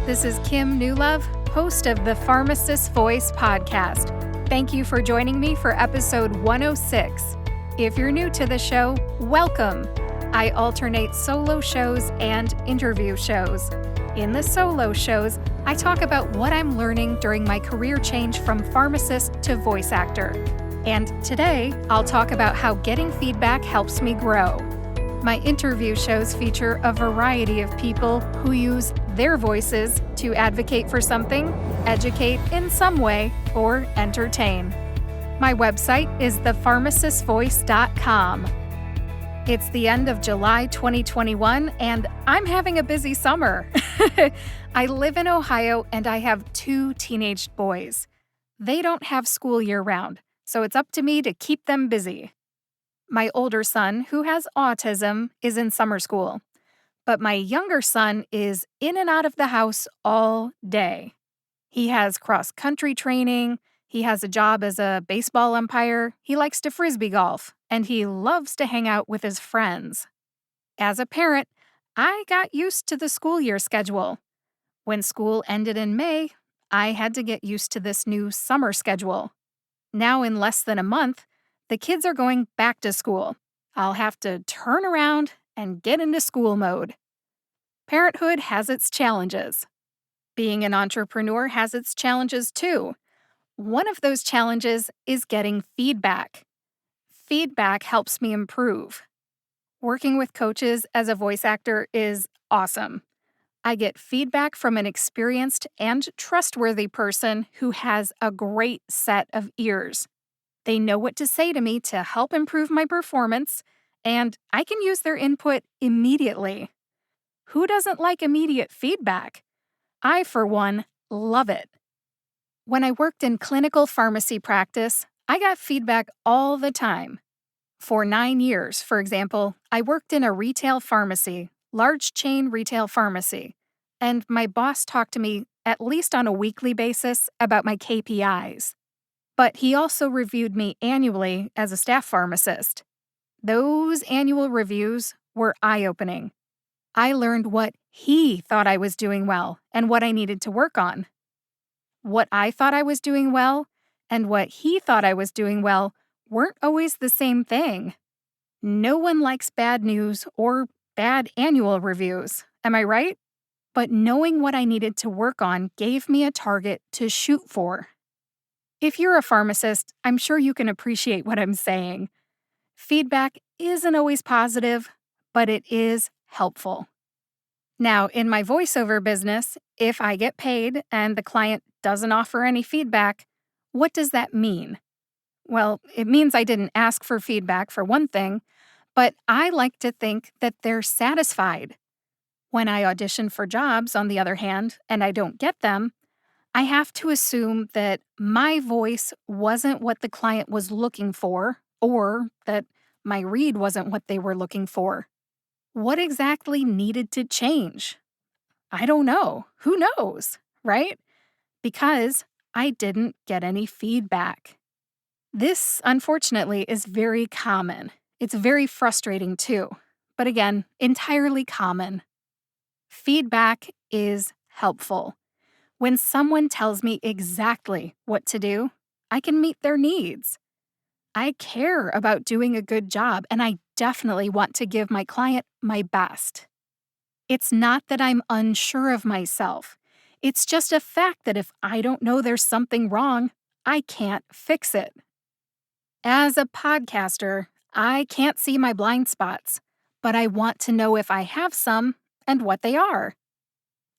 This is Kim Newlove, host of the Pharmacist Voice podcast. Thank you for joining me for episode 106. If you're new to the show, welcome. I alternate solo shows and interview shows. In the solo shows, I talk about what I'm learning during my career change from pharmacist to voice actor. And today, I'll talk about how getting feedback helps me grow. My interview shows feature a variety of people who use their voices to advocate for something, educate in some way, or entertain. My website is thepharmacistvoice.com. It's the end of July 2021, and I'm having a busy summer. I live in Ohio, and I have 2 teenage boys. They don't have school year-round, so it's up to me to keep them busy. My older son, who has autism, is in summer school, but my younger son is in and out of the house all day. He has cross-country training, he has a job as a baseball umpire, he likes to frisbee golf, and he loves to hang out with his friends. As a parent, I got used to the school year schedule. When school ended in May, I had to get used to this new summer schedule. Now, in less than a month, the kids are going back to school. I'll have to turn around and get into school mode. Parenthood has its challenges. Being an entrepreneur has its challenges too. One of those challenges is getting feedback. Feedback helps me improve. Working with coaches as a voice actor is awesome. I get feedback from an experienced and trustworthy person who has a great set of ears. They know what to say to me to help improve my performance, and I can use their input immediately. Who doesn't like immediate feedback? I, for one, love it. When I worked in clinical pharmacy practice, I got feedback all the time. For 9 years, for example, I worked in a retail pharmacy, large chain retail pharmacy, and my boss talked to me at least on a weekly basis about my KPIs. But he also reviewed me annually as a staff pharmacist. Those annual reviews were eye-opening. I learned what he thought I was doing well and what I needed to work on. What I thought I was doing well and what he thought I was doing well weren't always the same thing. No one likes bad news or bad annual reviews, am I right? But knowing what I needed to work on gave me a target to shoot for. If you're a pharmacist, I'm sure you can appreciate what I'm saying. Feedback isn't always positive, but it is helpful. Now, in my voiceover business, if I get paid and the client doesn't offer any feedback, what does that mean? Well, it means I didn't ask for feedback for one thing, but I like to think that they're satisfied. When I audition for jobs, on the other hand, and I don't get them, I have to assume that my voice wasn't what the client was looking for, or that my read wasn't what they were looking for. What exactly needed to change? I don't know. Who knows, right? Because I didn't get any feedback. This, unfortunately, is very common. It's very frustrating too, but again, entirely common. Feedback is helpful. When someone tells me exactly what to do, I can meet their needs. I care about doing a good job, and I definitely want to give my client my best. It's not that I'm unsure of myself. It's just a fact that if I don't know there's something wrong, I can't fix it. As a podcaster, I can't see my blind spots, but I want to know if I have some and what they are.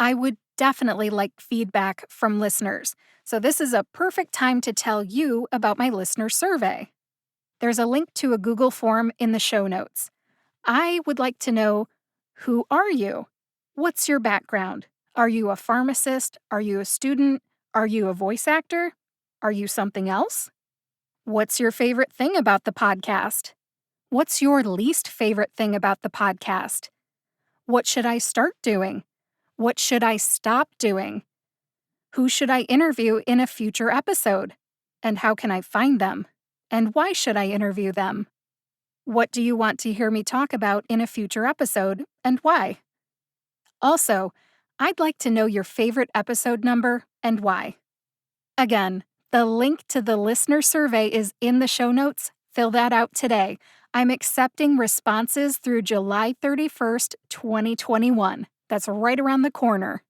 I would definitely like feedback from listeners, so this is a perfect time to tell you about my listener survey. There's a link to a Google form in the show notes. I would like to know, who are you? What's your background? Are you a pharmacist? Are you a student? Are you a voice actor? Are you something else? What's your favorite thing about the podcast? What's your least favorite thing about the podcast? What should I start doing? What should I stop doing? Who should I interview in a future episode? And how can I find them? And why should I interview them? What do you want to hear me talk about in a future episode, and why? Also, I'd like to know your favorite episode number and why. Again, the link to the listener survey is in the show notes. Fill that out today. I'm accepting responses through July 31st, 2021. That's right around the corner.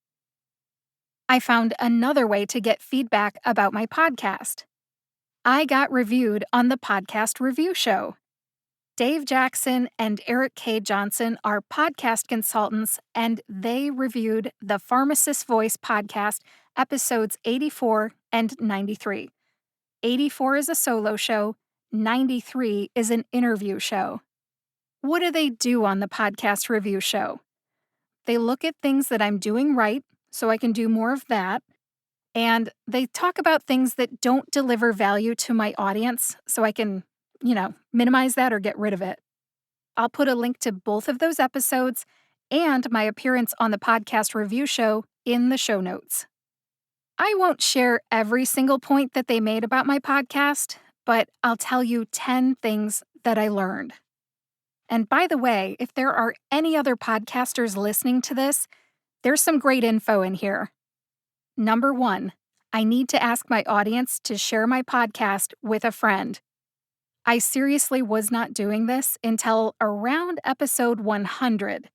I found another way to get feedback about my podcast. I got reviewed on the podcast review show. Dave Jackson and Erik K. Johnson are podcast consultants, and they reviewed the Pharmacist Voice podcast, episodes 84 and 93. 84 is a solo show, 93 is an interview show. What do they do on the podcast review show? They look at things that I'm doing right, so I can do more of that. And they talk about things that don't deliver value to my audience, so I can, minimize that or get rid of it. I'll put a link to both of those episodes and my appearance on the podcast review show in the show notes. I won't share every single point that they made about my podcast, but I'll tell you 10 things that I learned. And by the way, if there are any other podcasters listening to this, there's some great info in here. Number 1, I need to ask my audience to share my podcast with a friend. I seriously was not doing this until around episode 100.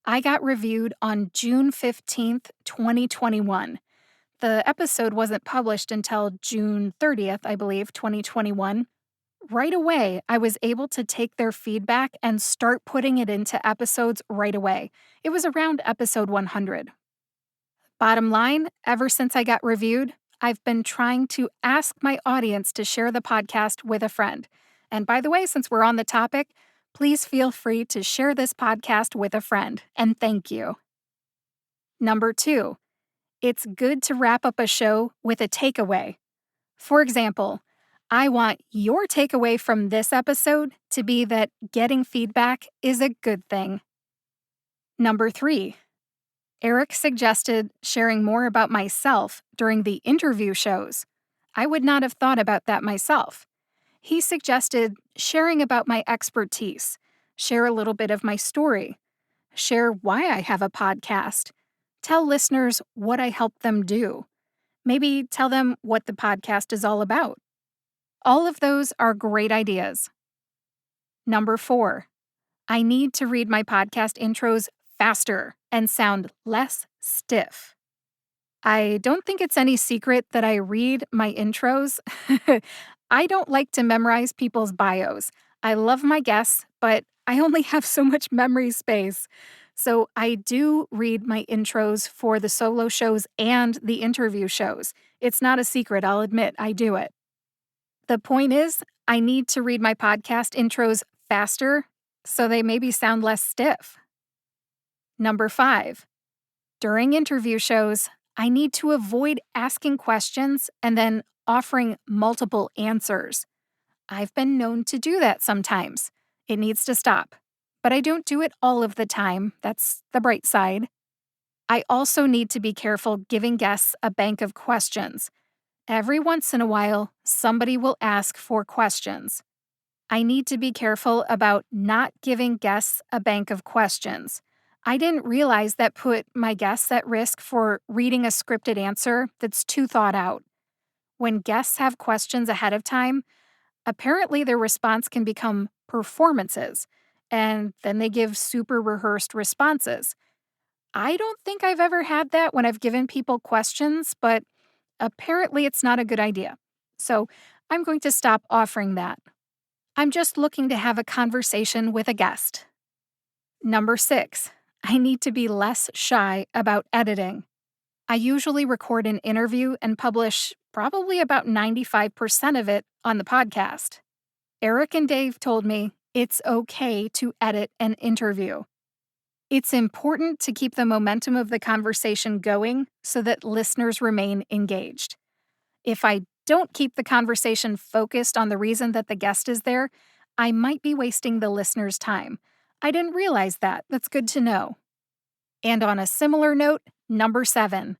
I got reviewed on June 15th, 2021. The episode wasn't published until June 30th, I believe, 2021. Right away, I was able to take their feedback and start putting it into episodes right away. It was around episode 100. Bottom line, ever since I got reviewed, I've been trying to ask my audience to share the podcast with a friend. And by the way, since we're on the topic, please feel free to share this podcast with a friend, and thank you. Number 2, it's good to wrap up a show with a takeaway. For example, I want your takeaway from this episode to be that getting feedback is a good thing. Number 3, Erik suggested sharing more about myself during the interview shows. I would not have thought about that myself. He suggested sharing about my expertise, share a little bit of my story, share why I have a podcast, tell listeners what I help them do, maybe tell them what the podcast is all about. All of those are great ideas. Number 4, I need to read my podcast intros faster and sound less stiff. I don't think it's any secret that I read my intros. I don't like to memorize people's bios. I love my guests, but I only have so much memory space. So I do read my intros for the solo shows and the interview shows. It's not a secret, I'll admit, I do it. The point is, I need to read my podcast intros faster so they maybe sound less stiff. Number 5, during interview shows, I need to avoid asking questions and then offering multiple answers. I've been known to do that sometimes. It needs to stop. But I don't do it all of the time. That's the bright side. I also need to be careful giving guests a bank of questions. Every once in a while, somebody will ask for questions. I need to be careful about not giving guests a bank of questions. I didn't realize that put my guests at risk for reading a scripted answer that's too thought out. When guests have questions ahead of time, apparently their response can become performances, and then they give super rehearsed responses. I don't think I've ever had that when I've given people questions, but apparently it's not a good idea. So I'm going to stop offering that. I'm just looking to have a conversation with a guest. Number 6, I need to be less shy about editing. I usually record an interview and publish probably about 95% of it on the podcast. Erik and Dave told me it's okay to edit an interview. It's important to keep the momentum of the conversation going so that listeners remain engaged. If I don't keep the conversation focused on the reason that the guest is there, I might be wasting the listener's time. I didn't realize that. That's good to know. And on a similar note, number 7,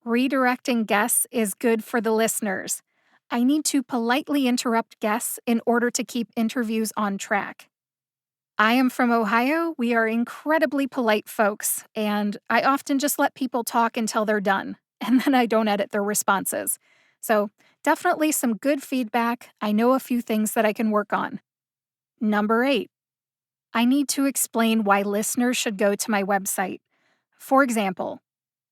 redirecting guests is good for the listeners. I need to politely interrupt guests in order to keep interviews on track. I am from Ohio. We are incredibly polite folks, and I often just let people talk until they're done, and then I don't edit their responses. So, definitely some good feedback. I know a few things that I can work on. Number 8, I need to explain why listeners should go to my website. For example,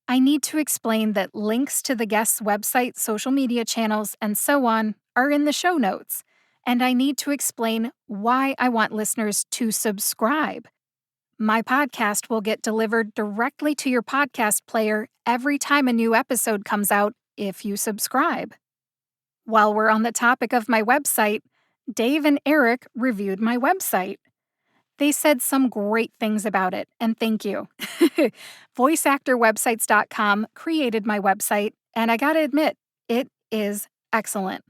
I need to explain that links to the guest's website, social media channels, and so on are in the show notes. And I need to explain why I want listeners to subscribe. My podcast will get delivered directly to your podcast player every time a new episode comes out if you subscribe. While we're on the topic of my website, Dave and Erik reviewed my website. They said some great things about it, and thank you. Voiceactorwebsites.com created my website, and I gotta admit, it is excellent.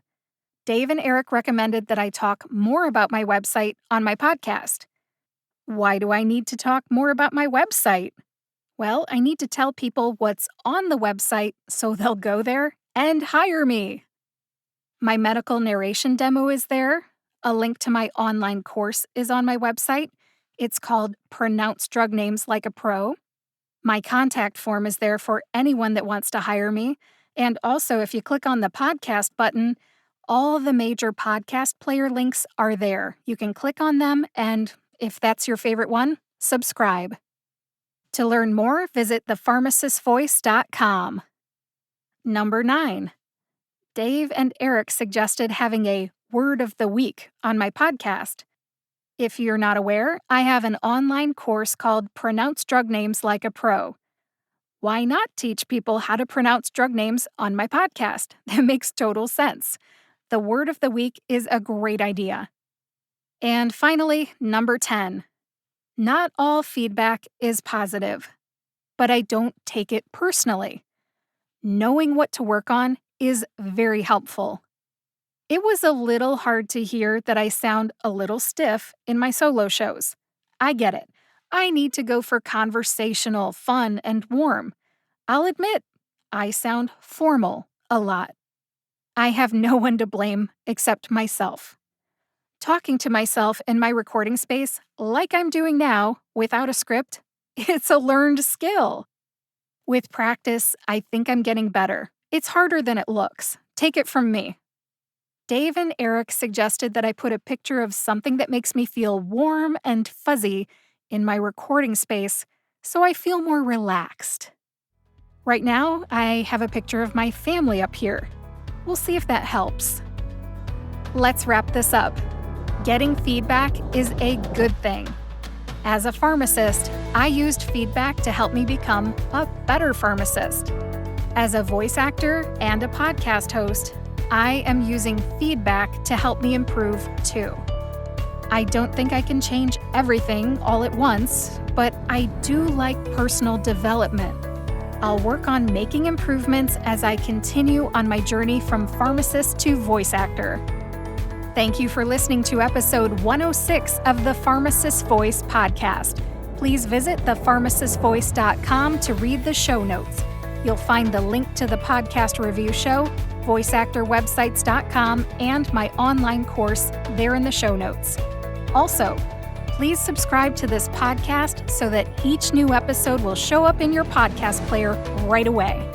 Dave and Erik recommended that I talk more about my website on my podcast. Why do I need to talk more about my website? Well, I need to tell people what's on the website so they'll go there and hire me. My medical narration demo is there. A link to my online course is on my website. It's called Pronounce Drug Names Like a Pro. My contact form is there for anyone that wants to hire me. And also, if you click on the podcast button, all the major podcast player links are there. You can click on them, and if that's your favorite one, subscribe. To learn more, visit thepharmacistvoice.com. Number 9. Dave and Erik suggested having a word of the week on my podcast. If you're not aware, I have an online course called Pronounce Drug Names Like a Pro. Why not teach people how to pronounce drug names on my podcast? That makes total sense. The word of the week is a great idea. And finally, number 10. Not all feedback is positive, but I don't take it personally. Knowing what to work on is very helpful. It was a little hard to hear that I sound a little stiff in my solo shows. I get it. I need to go for conversational, fun, and warm. I'll admit, I sound formal a lot. I have no one to blame except myself. Talking to myself in my recording space, like I'm doing now, without a script, it's a learned skill. With practice, I think I'm getting better. It's harder than it looks. Take it from me. Dave and Erik suggested that I put a picture of something that makes me feel warm and fuzzy in my recording space so I feel more relaxed. Right now, I have a picture of my family up here. We'll see if that helps. Let's wrap this up. Getting feedback is a good thing. As a pharmacist, I used feedback to help me become a better pharmacist. As a voice actor and a podcast host, I am using feedback to help me improve too. I don't think I can change everything all at once, but I do like personal development. I'll work on making improvements as I continue on my journey from pharmacist to voice actor. Thank you for listening to episode 106 of the Pharmacist Voice podcast. Please visit thepharmacistvoice.com to read the show notes. You'll find the link to the podcast review show, voiceactorwebsites.com, and my online course there in the show notes. Also, please subscribe to this podcast so that each new episode will show up in your podcast player right away.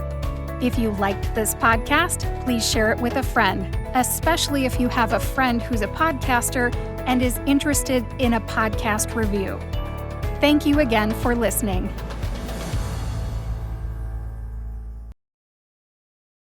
If you liked this podcast, please share it with a friend, especially if you have a friend who's a podcaster and is interested in a podcast review. Thank you again for listening.